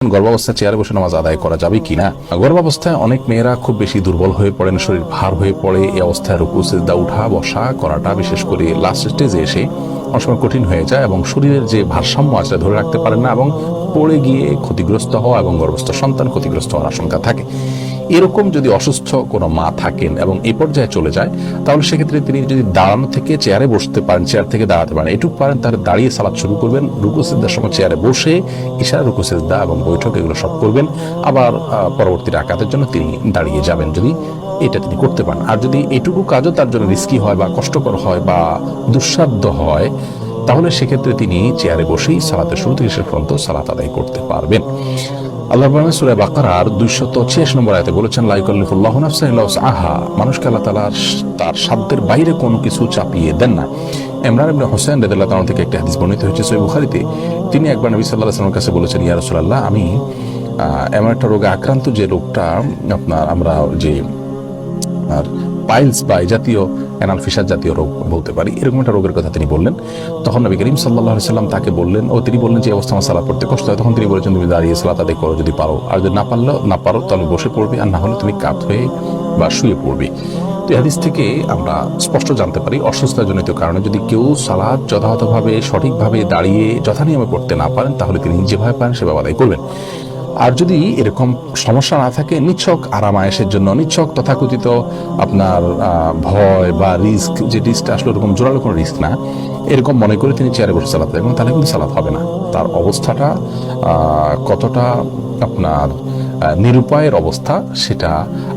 গর্ভাবস্থায় চেয়ারে বসে নামাজ আদায় করা যাবে কিনা? গর্ভাবস্থায় অনেক মেয়েরা খুব বেশি দুর্বল হয়ে পড়েন, শরীর ভার হয়ে পড়ে। এই অবস্থায় রুকু সিজদা উঠা বসা করাটা বিশেষ করে লাস্ট স্টেজে এসে অনেক সময় কঠিন হয়ে যায় এবং শরীরের যে ভারসাম্য আছে ধরে রাখতে পারেন না এবং পড়ে গিয়ে ক্ষতিগ্রস্ত হওয়া এবং গর্ভস্থ সন্তান ক্ষতিগ্রস্ত হওয়ার আশঙ্কা থাকে। এরকম যদি অসুস্থ কোনো মা থাকেন এবং এই পর্যায়ে চলে যায়, তাহলে সেক্ষেত্রে তিনি যদি দাঁড়ানো থেকে চেয়ারে বসতে পারেন, চেয়ার থেকে দাঁড়াতে পারেন, এটুকু পারেন, তাহলে দাঁড়িয়ে সালাত শুরু করবেন। রুকু সিজদার সময় চেয়ারে বসে ইশারা রুকু সিজদা এবং বৈঠক এগুলো সব করবেন। আবার পরবর্তী রাকাতের জন্য তিনি দাঁড়িয়ে যাবেন, যদি এটা তিনি করতে পারেন। আর যদি এটুকু কাজও তার জন্য রিস্কি হয় বা কষ্টকর হয় বা দুঃসাধ্য হয়, তাহলে সেক্ষেত্রে তিনি চেয়ারে বসেই সালাতের শুরু থেকে শেষ পর্যন্ত সালাত আদায় করতে পারবেন। আল্লাহ সূরা বাকারার 286 নম্বর আয়াতে বলেছেন, লা ইউকাল্লিফুল্লাহু নাফসান ইল্লা উসআহা। মানুষকে আল্লাহ তাআলা তার সাধ্যের বাইরে কোনো কিছু চাপিয়ে দেন না। ইমরান ইবনে হুসাইন রাদিয়াল্লাহু তাআলা থেকে একটা হাদিস বর্ণিত হয়েছে সহিহ বুখারীতে। তিনি একবার নবী সাল্লাল্লাহু আলাইহি ওয়াসাল্লামের কাছে বলেছেন, ইয়া রাসূলুল্লাহ, আমি এমন একটা রোগে আক্রান্ত, যে রোগটা আমরা যে আর পাইলস বা এই জাতীয় অ্যানাল ফিশার জাতীয় রোগ বলতে পারি, এরকম একটা রোগের কথা তিনি বললেন। তখন নবী করিম সাল্লাল্লাহু আলাইহি সাল্লাম তাকে বললেন, তিনি বললেন যে অবস্থা আমার সালাত পড়তে কষ্ট হয়। তখন তিনি বলেছেন, তুমি দাঁড়িয়ে সালাত আদায় করো যদি পারো, আর যদি না পারো তাহলে বসে পড়বে, আর না হলে তুমি কাত হয়ে বা শুয়ে পড়বে। তো এই হাদিস থেকে আমরা স্পষ্ট জানতে পারি, অসুস্থতাজনিত কারণে যদি কেউ সালাত যথাযথভাবে সঠিকভাবে দাঁড়িয়ে যথানিয়মে পড়তে না পারেন, তাহলে তিনি যেভাবে পারেন সেভাবে আদায় করবেন। আর যদি এরকম সমস্যা না থাকে, নিছক আরামায়েশের জন্য, নিছক তথাকথিত আপনার ভয় বা রিস্ক, যে রিস্কটা আসলে ওরকম জোরালো কোনো রিস্ক না, এরকম মনে করে তিনি চেয়ারে বসে সালাত দেখবেন, তাহলে কিন্তু সালাত হবে না। তার অবস্থাটা কতটা আপনার নিরুপায়ের অবস্থা, সেটা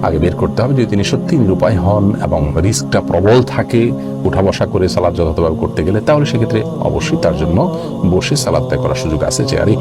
আগে বের করতে হবে। যদি তিনি সত্যি নিরুপায় হন এবং রিস্কটা প্রবল থাকে উঠা বসা করে সালাত যথাযথভাবে করতে গেলে, তাহলে সেক্ষেত্রে অবশ্যই তার জন্য বসে সালাত ত্যাগ করার সুযোগ আছে চেয়ারে।